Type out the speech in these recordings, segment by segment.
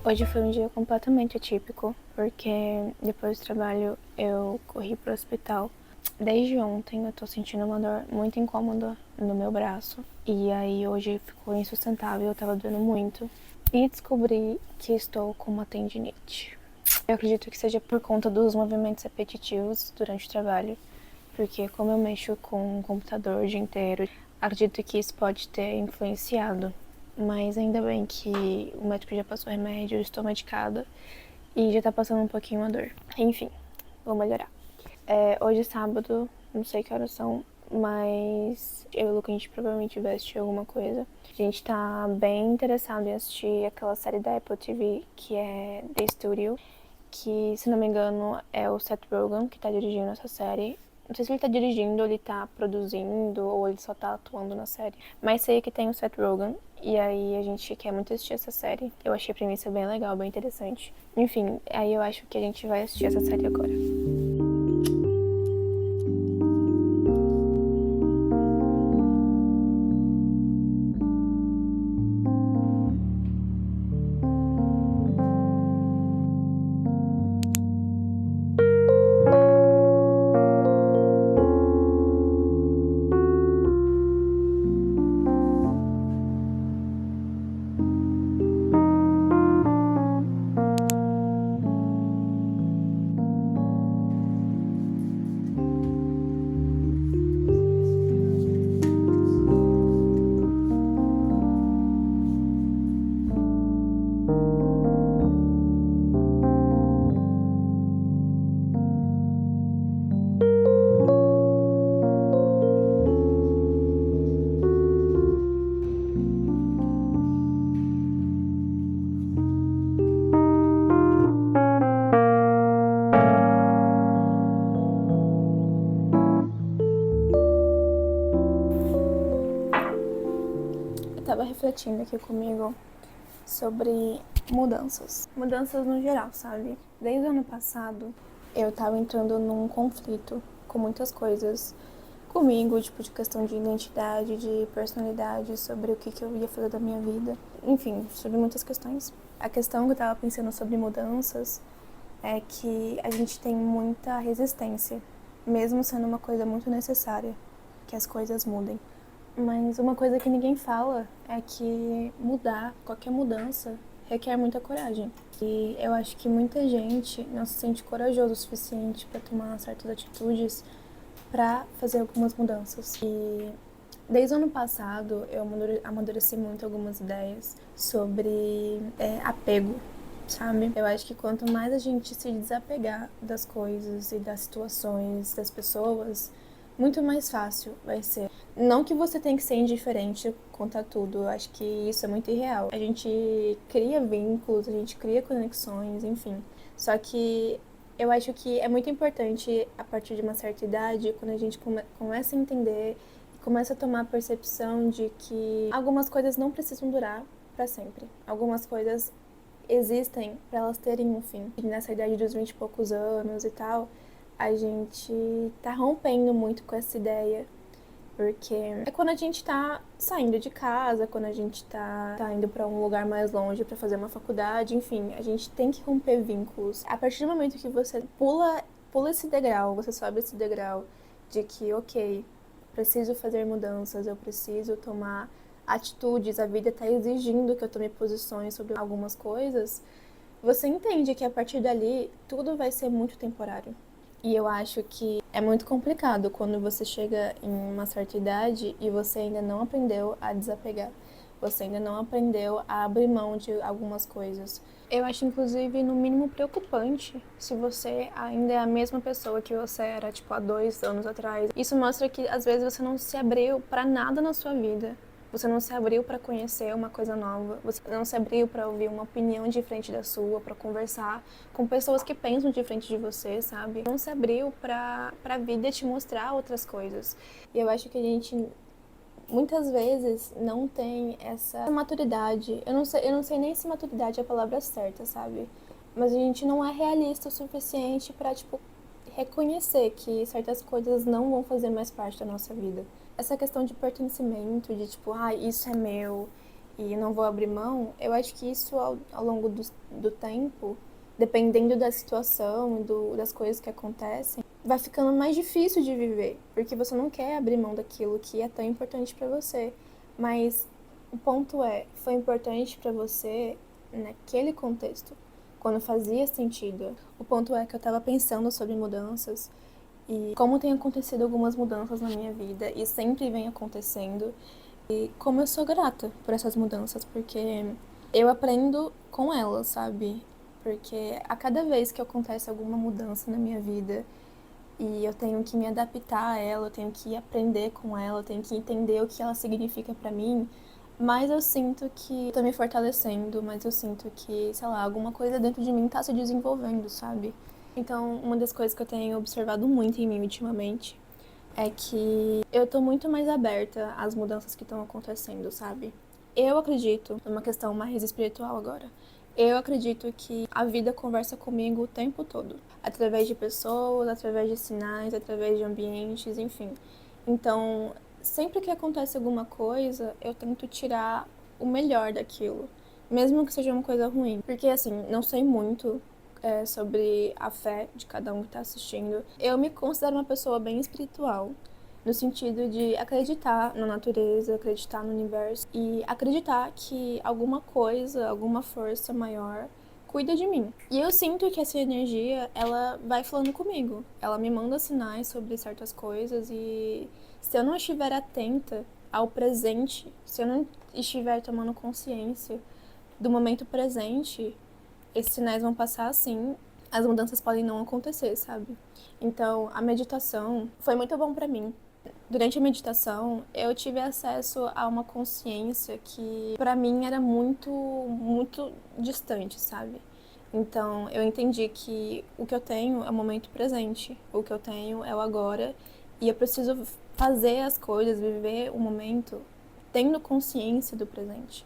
Hoje foi um dia completamente atípico, porque depois do trabalho eu corri pro hospital. Desde ontem eu tô sentindo uma dor muito incômoda no meu braço. E aí hoje ficou insustentável, eu tava doendo muito. E descobri que estou com uma tendinite. Eu acredito que seja por conta dos movimentos repetitivos durante o trabalho. Porque como eu mexo com o computador o dia inteiro, acredito que isso pode ter influenciado. Mas ainda bem que o médico já passou remédio, eu estou medicada e já tá passando um pouquinho a dor. Enfim, vou melhorar. Hoje é sábado, não sei que horas são, mas eu e o Luca, a gente provavelmente vai assistir alguma coisa. A gente tá bem interessado em assistir aquela série da Apple TV que é The Studio, que, se não me engano, é o Seth Rogen que tá dirigindo essa série. Não sei se ele tá dirigindo, ou ele tá produzindo, ou ele só tá atuando na série. Mas sei que tem o Seth Rogen, e aí a gente quer muito assistir essa série. Eu achei a premissa bem legal, bem interessante. Enfim, aí eu acho que a gente vai assistir essa série agora. Eu tava refletindo aqui comigo sobre mudanças. Mudanças no geral, sabe? Desde o ano passado, eu tava entrando num conflito com muitas coisas comigo, tipo, de questão de identidade, de personalidade, sobre o que eu ia fazer da minha vida. Enfim, sobre muitas questões. A questão que eu tava pensando sobre mudanças é que a gente tem muita resistência, mesmo sendo uma coisa muito necessária, que as coisas mudem. Mas uma coisa que ninguém fala é que mudar, qualquer mudança, requer muita coragem. E eu acho que muita gente não se sente corajoso o suficiente para tomar certas atitudes para fazer algumas mudanças. E desde o ano passado eu amadureci muito algumas ideias sobre apego, sabe? Eu acho que quanto mais a gente se desapegar das coisas e das situações, das pessoas, muito mais fácil vai ser. Não que você tenha que ser indiferente quanto a tudo, eu acho que isso é muito irreal. A gente cria vínculos, a gente cria conexões, enfim. Só que eu acho que é muito importante, a partir de uma certa idade, quando a gente começa a entender e começa a tomar a percepção de que algumas coisas não precisam durar para sempre. Algumas coisas existem para elas terem um fim. E nessa idade dos 20 e poucos anos e tal, a gente tá rompendo muito com essa ideia. Porque é quando a gente tá saindo de casa, quando a gente tá indo pra um lugar mais longe pra fazer uma faculdade, enfim, a gente tem que romper vínculos. A partir do momento que você pula esse degrau, você sobe esse degrau de que, ok, preciso fazer mudanças, eu preciso tomar atitudes, a vida tá exigindo que eu tome posições sobre algumas coisas, você entende que a partir dali tudo vai ser muito temporário. E eu acho que é muito complicado quando você chega em uma certa idade e você ainda não aprendeu a desapegar. Você ainda não aprendeu a abrir mão de algumas coisas. Eu acho, inclusive, no mínimo preocupante se você ainda é a mesma pessoa que você era, tipo, há 2 anos atrás. Isso mostra que, às vezes, você não se abriu pra nada na sua vida. Você não se abriu para conhecer uma coisa nova. Você não se abriu para ouvir uma opinião diferente da sua, para conversar com pessoas que pensam diferente de você, sabe? Não se abriu para a vida te mostrar outras coisas. E eu acho que a gente muitas vezes não tem essa maturidade. Eu não sei nem se maturidade é a palavra certa, sabe? Mas a gente não é realista o suficiente para, tipo, reconhecer que certas coisas não vão fazer mais parte da nossa vida. Essa questão de pertencimento, de tipo, isso é meu, e não vou abrir mão, eu acho que isso ao longo do tempo, dependendo da situação, das coisas que acontecem, vai ficando mais difícil de viver, porque você não quer abrir mão daquilo que é tão importante pra você. Mas o ponto é, foi importante pra você naquele contexto, quando fazia sentido. O ponto é que eu tava pensando sobre mudanças e como tem acontecido algumas mudanças na minha vida e sempre vem acontecendo. E como eu sou grata por essas mudanças, porque eu aprendo com elas, sabe? Porque a cada vez que acontece alguma mudança na minha vida e eu tenho que me adaptar a ela, eu tenho que aprender com ela, eu tenho que entender o que ela significa pra mim, mas eu sinto que tô me fortalecendo, mas eu sinto que, sei lá, alguma coisa dentro de mim tá se desenvolvendo, sabe? Então, uma das coisas que eu tenho observado muito em mim ultimamente é que eu tô muito mais aberta às mudanças que estão acontecendo, sabe? Eu acredito numa questão mais espiritual agora. Eu acredito que a vida conversa comigo o tempo todo, através de pessoas, através de sinais, através de ambientes, enfim. Então, sempre que acontece alguma coisa, eu tento tirar o melhor daquilo, mesmo que seja uma coisa ruim. Porque, assim, não sei muito sobre a fé de cada um que está assistindo. Eu me considero uma pessoa bem espiritual, no sentido de acreditar na natureza, acreditar no universo e acreditar que alguma coisa, alguma força maior cuida de mim. E eu sinto que essa energia, ela vai falando comigo. Ela me manda sinais sobre certas coisas e se eu não estiver atenta ao presente, se eu não estiver tomando consciência do momento presente, esses sinais vão passar assim, as mudanças podem não acontecer, sabe? Então, a meditação foi muito bom pra mim. Durante a meditação, eu tive acesso a uma consciência que pra mim era muito distante, sabe? Então, eu entendi que o que eu tenho é o momento presente, o que eu tenho é o agora, e eu preciso fazer as coisas, viver o momento tendo consciência do presente.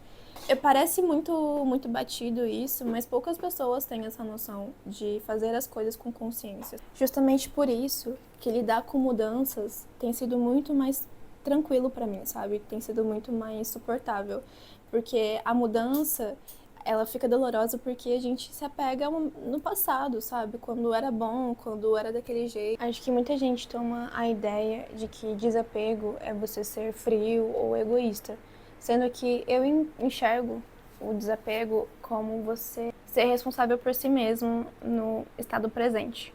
Parece muito batido isso, mas poucas pessoas têm essa noção de fazer as coisas com consciência. Justamente por isso que lidar com mudanças tem sido muito mais tranquilo pra mim, sabe? Tem sido muito mais suportável, porque a mudança, ela fica dolorosa porque a gente se apega no passado, sabe? Quando era bom, quando era daquele jeito. Acho que muita gente toma a ideia de que desapego é você ser frio ou egoísta. Sendo que eu enxergo o desapego como você ser responsável por si mesmo no estado presente.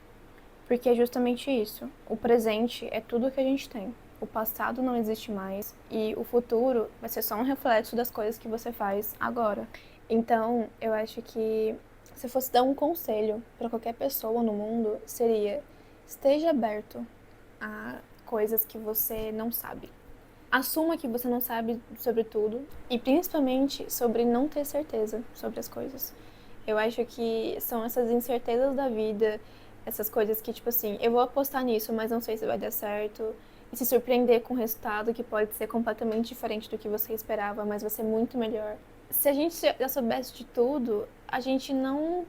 Porque é justamente isso. O presente é tudo que a gente tem. O passado não existe mais e o futuro vai ser só um reflexo das coisas que você faz agora. Então, eu acho que se fosse dar um conselho para qualquer pessoa no mundo, seria: esteja aberto a coisas que você não sabe. Assuma que você não sabe sobre tudo e principalmente sobre não ter certeza sobre as coisas. Eu acho que são essas incertezas da vida, essas coisas que, tipo assim, eu vou apostar nisso, mas não sei se vai dar certo. E se surpreender com um resultado que pode ser completamente diferente do que você esperava, mas vai ser muito melhor. Se a gente já soubesse de tudo, a gente não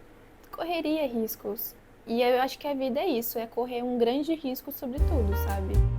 correria riscos. E eu acho que a vida é isso, é correr um grande risco sobre tudo, sabe?